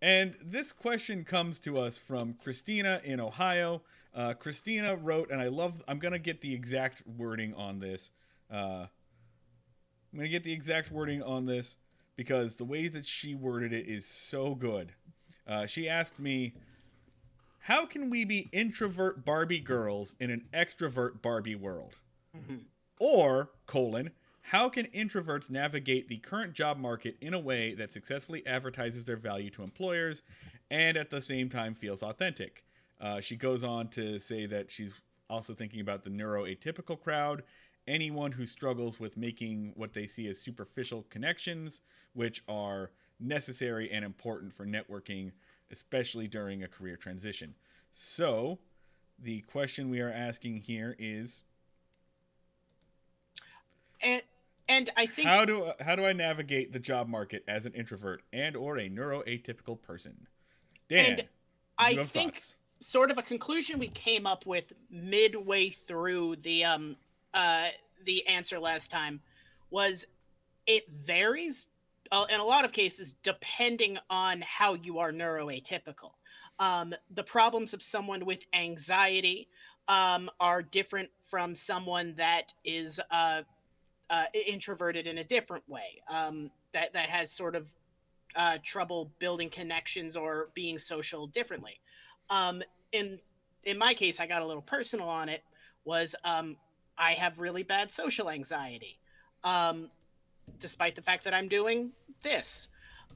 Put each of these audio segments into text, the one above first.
And this question comes to us from Christina in Ohio. Christina wrote, and I'm going to get the exact wording on this. I'm going to get the exact wording on this because the way that she worded it is so good. She asked me, how can we be introvert Barbie girls in an extrovert Barbie world? Mhm. Or, colon, how can introverts navigate the current job market in a way that successfully advertises their value to employers and at the same time feels authentic? She goes on to say that she's also thinking about the neuroatypical crowd, anyone who struggles with making what they see as superficial connections, which are necessary and important for networking, especially during a career transition. So, the question we are asking here is, And and I think how do I navigate the job market as an introvert and or a neuroatypical person? and Dan, I you have think thoughts? sort of a conclusion we came up with midway through uh the answer last time was it varies in a lot of cases depending on how you are neuroatypical. The problems of someone with anxiety are different from someone that is introverted in a different way. That has sort of trouble building connections or being social differently. Um, in in my case, I got a little personal on it. Was I have really bad social anxiety, um, despite the fact that I'm doing this.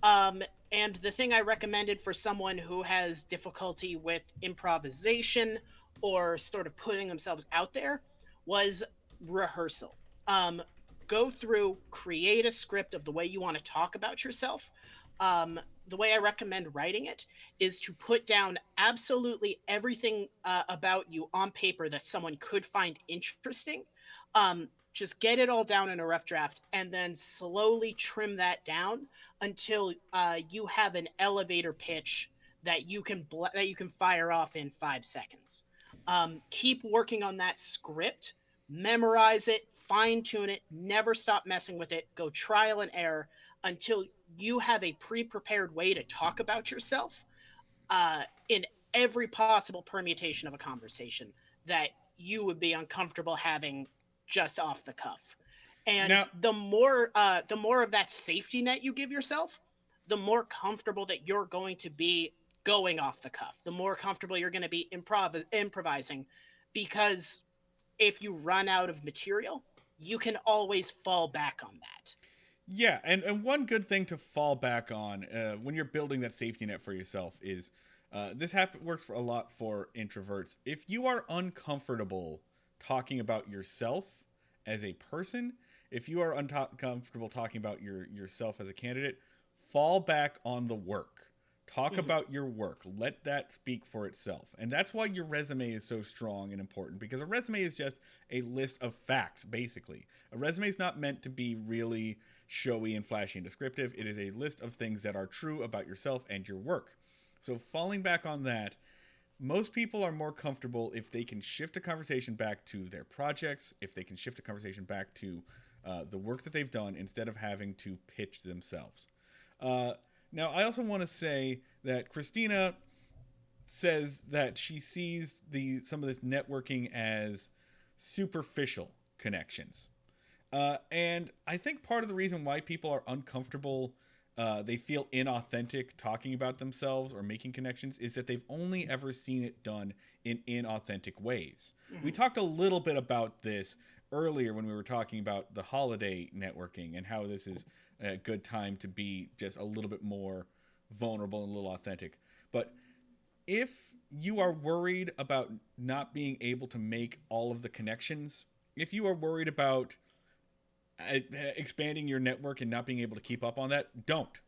Um, and the thing I recommended for someone who has difficulty with improvisation or sort of putting themselves out there was rehearsal. Um, Go through, create a script of the way you want to talk about yourself. The way I recommend writing it is to put down absolutely everything about you on paper that someone could find interesting. Just get it all down in a rough draft and then slowly trim that down until you have an elevator pitch that you can fire off in 5 seconds. Keep working on that script, memorize it, fine tune it, never stop messing with it. Go trial and error until you have a pre-prepared way to talk about yourself in every possible permutation of a conversation that you would be uncomfortable having just off the cuff. And Now, the more of that safety net you give yourself, the more comfortable that you're going to be going off the cuff. The more comfortable you're going to be improvising, because if you run out of material, you can always fall back on that. yeah, and one good thing to fall back on when you're building that safety net for yourself is works for a lot for introverts. If you are uncomfortable talking about yourself as a person, if you are uncomfortable talking about yourself as a candidate, fall back on the work. Talk Mhm. about your work. Let that speak for itself. And that's why your resume is so strong and important, because a resume is just a list of facts, basically. A resume is not meant to be really showy and flashy and descriptive. It is a list of things that are true about yourself and your work. So, falling back on that, most people are more comfortable if they can shift a conversation back to their projects, if they can shift a conversation back to the work that they've done instead of having to pitch themselves. Uh, Now, I also want to say that Christina says that she sees some of this networking as superficial connections. And I think part of the reason why people are uncomfortable, they feel inauthentic talking about themselves or making connections, is that they've only ever seen it done in inauthentic ways. We Mhm. talked a little bit about this earlier when we were talking about the holiday networking and how this is a good time to be just a little bit more vulnerable and a little authentic. But if you are worried about not being able to make all of the connections, if you are worried about expanding your network and not being able to keep up on that, don't.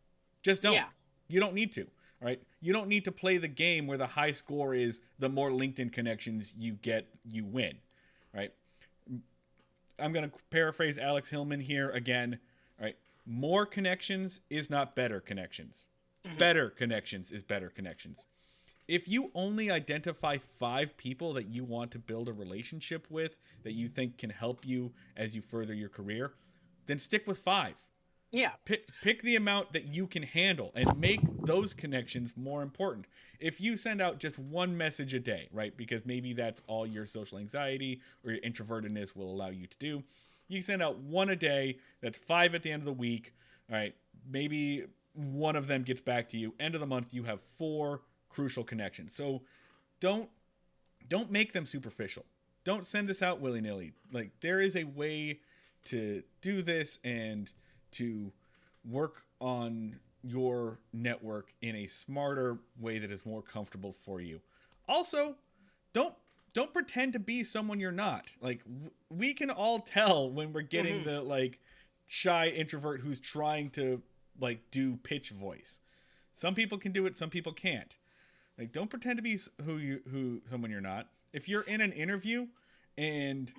Just don't. Yeah. You don't need to. All right. You don't need to play the game where the high score is the more LinkedIn connections you get, you win. Right. I'm going to paraphrase Alex Hillman here again. All right. More connections is not better connections. Mhm. Better connections is better connections. If you only identify 5 people that you want to build a relationship with, that you think can help you as you further your career, then stick with 5. Yeah. Pick the amount that you can handle and make those connections more important. If you send out just one message a day, right, because maybe that's all your social anxiety or your introvertedness will allow you to do, you send out one a day. That's 5 at the end of the week. All right, maybe one of them gets back to you. End of the month, you have 4 crucial connections. So don't don't make them superficial. Don't send this out willy nilly. Like, there is a way to do this and to work on your network in a smarter way that is more comfortable for you. Also, don't don't pretend to be someone you're not. Like, we can all tell when we're getting Hmm. the like shy introvert who's trying to like do pitch voice. Some people can do it, some people can't. Like, don't pretend to be who someone you're not. If you're in an interview and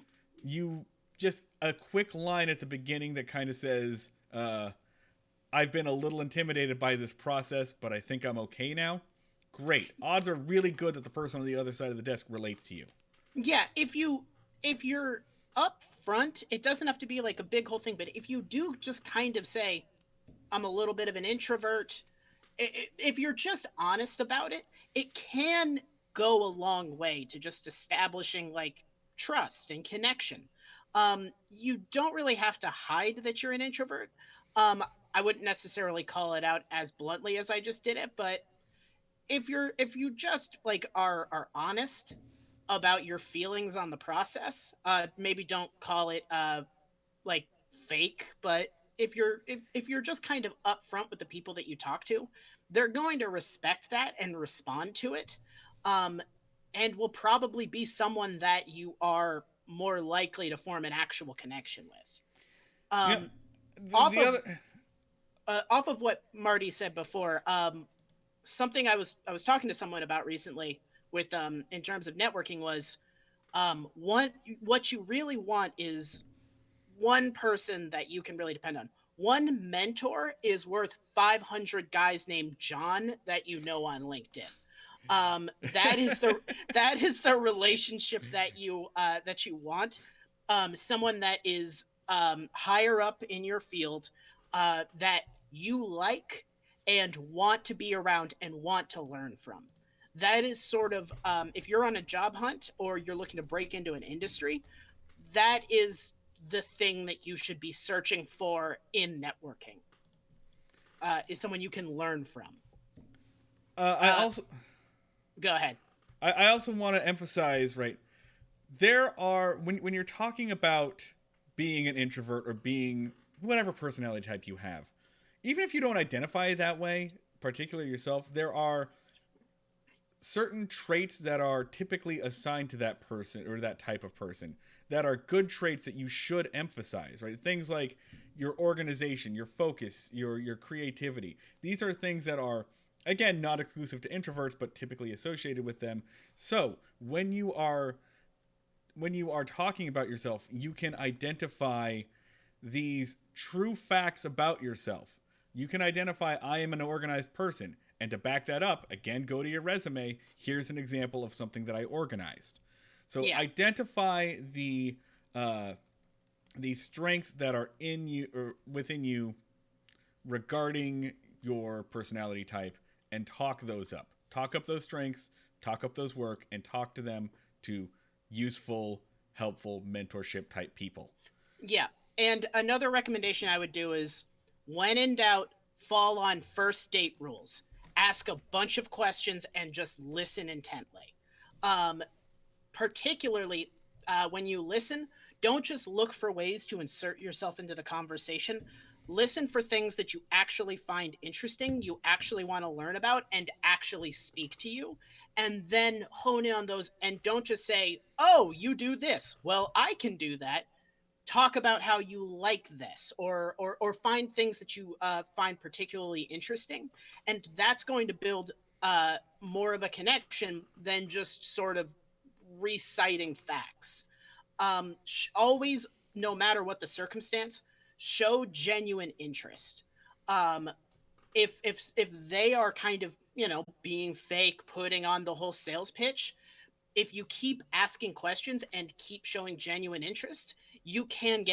you just a quick line at the beginning that kind of says, "I've been a little intimidated by this process, but I think I'm okay now." Great. Odds are really good that the person on the other side of the desk relates to you. Yeah, if you're up front, it doesn't have to be like a big whole thing, but if you do just kind of say, I'm a little bit of an introvert, if you're just honest about it, it can go a long way to just establishing like trust and connection. You don't really have to hide that you're an introvert. I wouldn't necessarily call it out as bluntly as I just did it, but if you just like are honest about your feelings on the process, maybe don't call it like fake, but if you're just kind of upfront with the people that you talk to, they're going to respect that and respond to it, um, and will probably be someone that you are more likely to form an actual connection with. You know, Um, the, off the of other off of what Marty said before, something I was talking to someone about recently with in terms of networking was one what you really want is one person that you can really depend on. One mentor is worth 500 guys named John that you know on LinkedIn. That is the that is the relationship that you want. Someone that is higher up in your field, that you like and want to be around and want to learn from. That is sort of if you're on a job hunt or you're looking to break into an industry, that is the thing that you should be searching for in networking. Is someone you can learn from. I Uh, also Go ahead. I also want to emphasize, right, there are when you're talking about being an introvert or being whatever personality type you have, even if you don't identify that way, particularly yourself, there are certain traits that are typically assigned to that person or that type of person that are good traits that you should emphasize, right? Things like your organization, your focus, your creativity. These are things that are again not exclusive to introverts but typically associated with them. So, when you are talking about yourself, you can identify these true facts about yourself. You can identify, I am an organized person. And to back that up, again, go to your resume. Here's an example of something that I organized. So Yeah, identify the strengths that are in you or within you regarding your personality type and talk those up. Talk up those strengths, talk up those work, and talk to them to useful, helpful mentorship type people. yeah. And another recommendation I would do is when in doubt, fall on first date rules. Ask a bunch of questions and just listen intently. Um, Particularly when you listen, don't just look for ways to insert yourself into the conversation. Listen for things that you actually find interesting, you actually want to learn about, and actually speak to you. And then hone in on those and don't just say, oh, you do this. Well, I can do that. Talk about how you like this or find things that you find particularly interesting. And that's going to build more of a connection than just sort of reciting facts. Always, no matter what the circumstance, show genuine interest. Um, if they are kind of being fake, putting on the whole sales pitch, if you keep asking questions and keep showing genuine interest, you can get